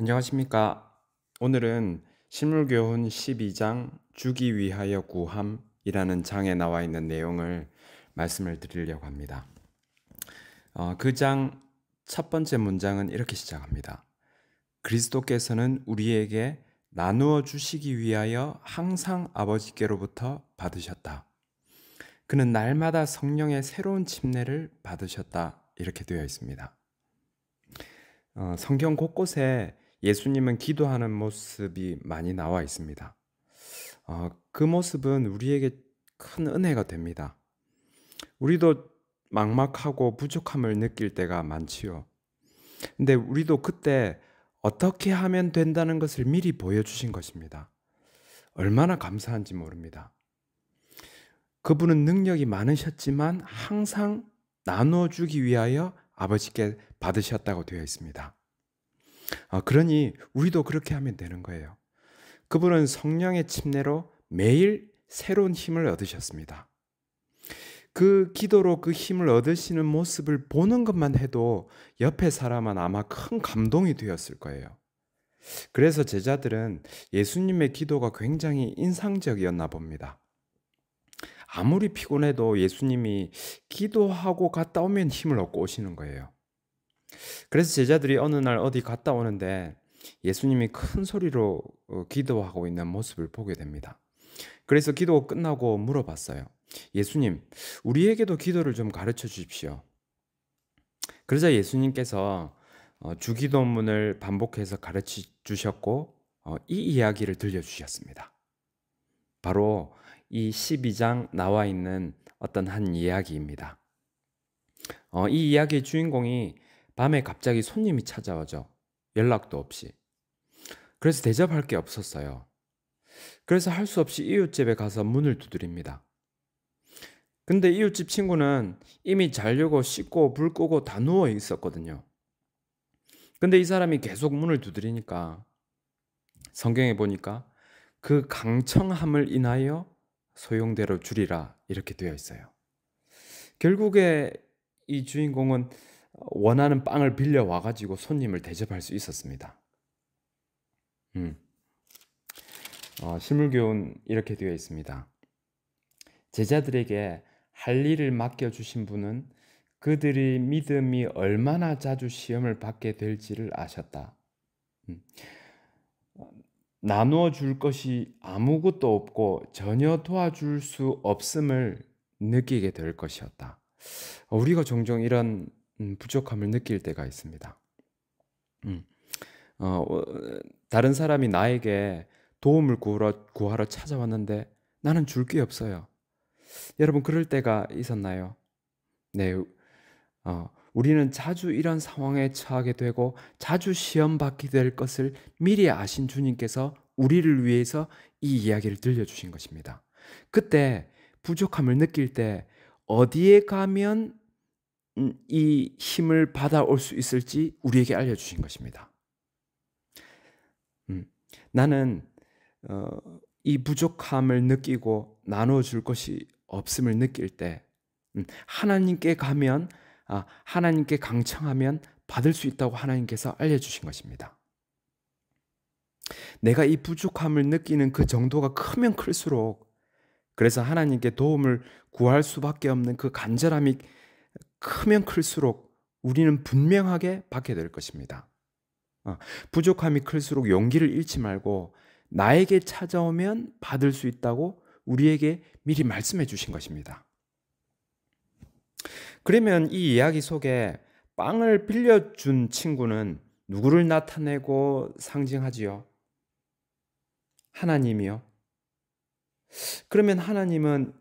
안녕하십니까. 오늘은 신물교훈 12장 주기 위하여 구함이라는 장에 나와 있는 내용을 말씀을 드리려고 합니다. 그 장 첫 번째 문장은 이렇게 시작합니다. 그리스도께서는 우리에게 나누어 주시기 위하여 항상 아버지께로부터 받으셨다. 그는 날마다 성령의 새로운 침례를 받으셨다. 이렇게 되어 있습니다. 성경 곳곳에 예수님은 기도하는 모습이 많이 나와 있습니다. 그 모습은 우리에게 큰 은혜가 됩니다. 우리도 막막하고 부족함을 느낄 때가 많지요. 근데 우리도 그때 어떻게 하면 된다는 것을 미리 보여주신 것입니다. 얼마나 감사한지 모릅니다. 그분은 능력이 많으셨지만 항상 나누어 주기 위하여 아버지께 받으셨다고 되어 있습니다. 그러니 우리도 그렇게 하면 되는 거예요. 그분은 성령의 침례로 매일 새로운 힘을 얻으셨습니다. 그 기도로 그 힘을 얻으시는 모습을 보는 것만 해도 옆에 사람은 아마 큰 감동이 되었을 거예요. 그래서 제자들은 예수님의 기도가 굉장히 인상적이었나 봅니다. 아무리 피곤해도 예수님이 기도하고 갔다 오면 힘을 얻고 오시는 거예요. 그래서 제자들이 어느 날 어디 갔다 오는데 예수님이 큰 소리로 기도하고 있는 모습을 보게 됩니다. 그래서 기도가 끝나고 물어봤어요. 예수님, 우리에게도 기도를 좀 가르쳐 주십시오. 그러자 예수님께서 주기도문을 반복해서 가르쳐 주셨고 이 이야기를 들려주셨습니다. 바로 이 12장 나와 있는 어떤 한 이야기입니다. 이 이야기의 주인공이 밤에 갑자기 손님이 찾아오죠. 연락도 없이. 그래서 대접할 게 없었어요. 그래서 할 수 없이 이웃집에 가서 문을 두드립니다. 근데 이웃집 친구는 이미 자려고 씻고 불 끄고 다 누워 있었거든요. 근데 이 사람이 계속 문을 두드리니까 성경에 보니까 그 강청함을 인하여 소용대로 주리라 이렇게 되어 있어요. 결국에 이 주인공은 원하는 빵을 빌려 와가지고 손님을 대접할 수 있었습니다. 신물교훈 이렇게 되어 있습니다. 제자들에게 할 일을 맡겨주신 분은 그들의 믿음이 얼마나 자주 시험을 받게 될지를 아셨다. 나누어 줄 것이 아무것도 없고 전혀 도와줄 수 없음을 느끼게 될 것이었다. 우리가 종종 이런 부족함을 느낄 때가 있습니다. 다른 사람이 나에게 도움을 구하러 찾아왔는데 나는 줄 게 없어요. 여러분 그럴 때가 있었나요? 네, 우리는 자주 이런 상황에 처하게 되고 자주 시험받게 될 것을 미리 아신 주님께서 우리를 위해서 이 이야기를 들려주신 것입니다. 그때 부족함을 느낄 때 어디에 가면 이 힘을 받아올 수 있을지 우리에게 알려주신 것입니다. 나는 이 부족함을 느끼고 나눠줄 것이 없음을 느낄 때 하나님께 가면 하나님께 강청하면 받을 수 있다고 하나님께서 알려주신 것입니다. 내가 이 부족함을 느끼는 그 정도가 크면 클수록 그래서 하나님께 도움을 구할 수밖에 없는 그 간절함이 크면 클수록 우리는 분명하게 받게 될 것입니다. 부족함이 클수록 용기를 잃지 말고 나에게 찾아오면 받을 수 있다고 우리에게 미리 말씀해 주신 것입니다. 그러면 이 이야기 속에 빵을 빌려준 친구는 누구를 나타내고 상징하지요? 하나님이요. 그러면 하나님은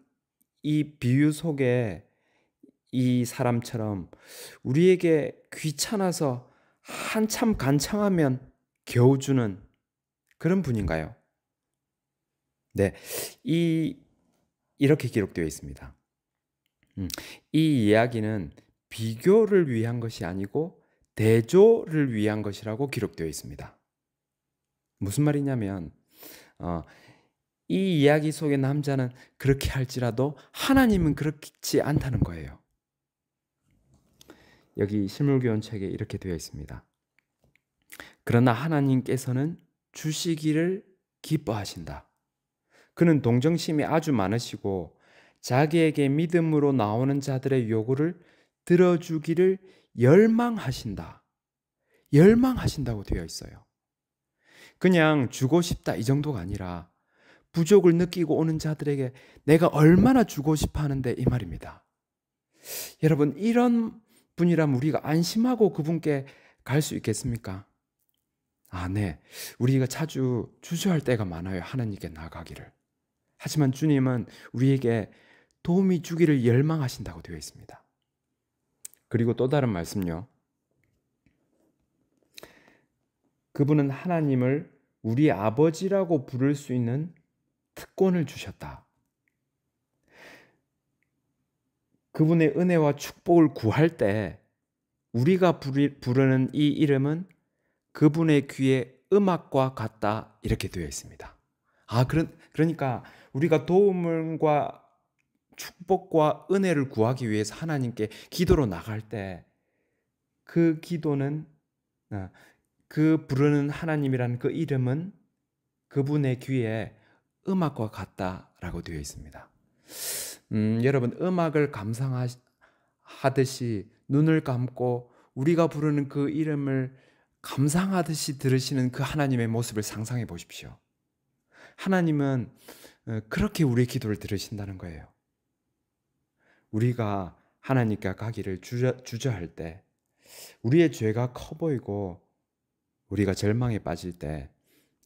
이 비유 속에 이 사람처럼 우리에게 귀찮아서 한참 간청하면 겨우 주는 그런 분인가요? 네, 이렇게 기록되어 있습니다. 이 이야기는 비교를 위한 것이 아니고 대조를 위한 것이라고 기록되어 있습니다. 무슨 말이냐면 이 이야기 속의 남자는 그렇게 할지라도 하나님은 그렇지 않다는 거예요. 여기 실물교훈 책에 이렇게 되어 있습니다. 그러나 하나님께서는 주시기를 기뻐하신다. 그는 동정심이 아주 많으시고 자기에게 믿음으로 나오는 자들의 요구를 들어주기를 열망하신다. 열망하신다고 되어 있어요. 그냥 주고 싶다 이 정도가 아니라 부족을 느끼고 오는 자들에게 내가 얼마나 주고 싶어 하는데 이 말입니다. 여러분, 이런 분이라면 우리가 안심하고 그분께 갈 수 있겠습니까? 네. 우리가 자주 주저할 때가 많아요. 하나님께 나아가기를. 하지만 주님은 우리에게 도움이 주기를 열망하신다고 되어 있습니다. 그리고 또 다른 말씀요. 그분은 하나님을 우리 아버지라고 부를 수 있는 특권을 주셨다. 그분의 은혜와 축복을 구할 때 우리가 부르는 이 이름은 그분의 귀에 음악과 같다 이렇게 되어 있습니다. 그러니까 우리가 도움과 축복과 은혜를 구하기 위해서 하나님께 기도로 나갈 때 그 기도는 그 부르는 하나님이라는 그 이름은 그분의 귀에 음악과 같다라고 되어 있습니다. 여러분, 음악을 감상하듯이 눈을 감고 우리가 부르는 그 이름을 감상하듯이 들으시는 그 하나님의 모습을 상상해 보십시오. 하나님은 그렇게 우리의 기도를 들으신다는 거예요. 우리가 하나님께 가기를 주저할 때, 우리의 죄가 커 보이고 우리가 절망에 빠질 때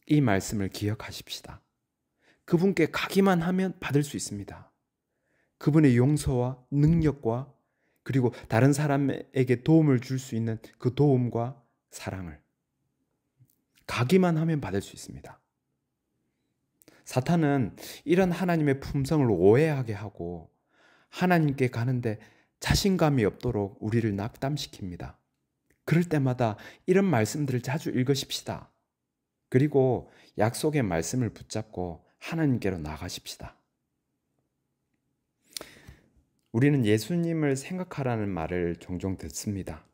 이 말씀을 기억하십시다. 그분께 가기만 하면 받을 수 있습니다. 그분의 용서와 능력과 그리고 다른 사람에게 도움을 줄 수 있는 그 도움과 사랑을 가기만 하면 받을 수 있습니다. 사탄은 이런 하나님의 품성을 오해하게 하고 하나님께 가는데 자신감이 없도록 우리를 낙담시킵니다. 그럴 때마다 이런 말씀들을 자주 읽으십시다. 그리고 약속의 말씀을 붙잡고 하나님께로 나가십시다. 우리는 예수님을 생각하라는 말을 종종 듣습니다.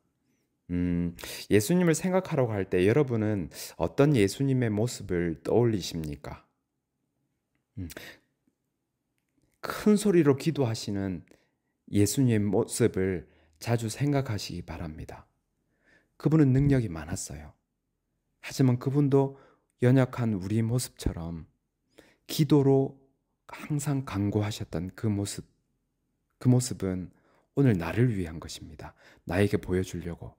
예수님을 생각하라고 할 때 여러분은 어떤 예수님의 모습을 떠올리십니까? 큰 소리로 기도하시는 예수님의 모습을 자주 생각하시기 바랍니다. 그분은 능력이 많았어요. 하지만 그분도 연약한 우리 모습처럼 기도로 항상 간구하셨던 그 모습은 오늘 나를 위한 것입니다. 나에게 보여주려고.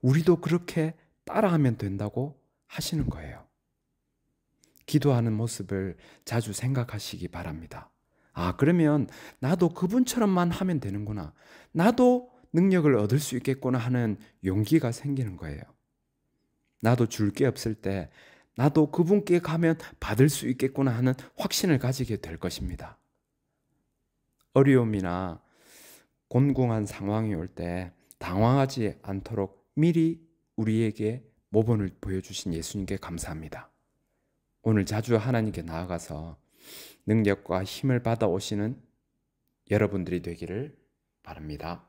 우리도 그렇게 따라하면 된다고 하시는 거예요. 기도하는 모습을 자주 생각하시기 바랍니다. 그러면 나도 그분처럼만 하면 되는구나. 나도 능력을 얻을 수 있겠구나 하는 용기가 생기는 거예요. 나도 줄 게 없을 때 나도 그분께 가면 받을 수 있겠구나 하는 확신을 가지게 될 것입니다. 어려움이나 곤궁한 상황이 올 때 당황하지 않도록 미리 우리에게 모범을 보여주신 예수님께 감사합니다. 오늘 자주 하나님께 나아가서 능력과 힘을 받아오시는 여러분들이 되기를 바랍니다.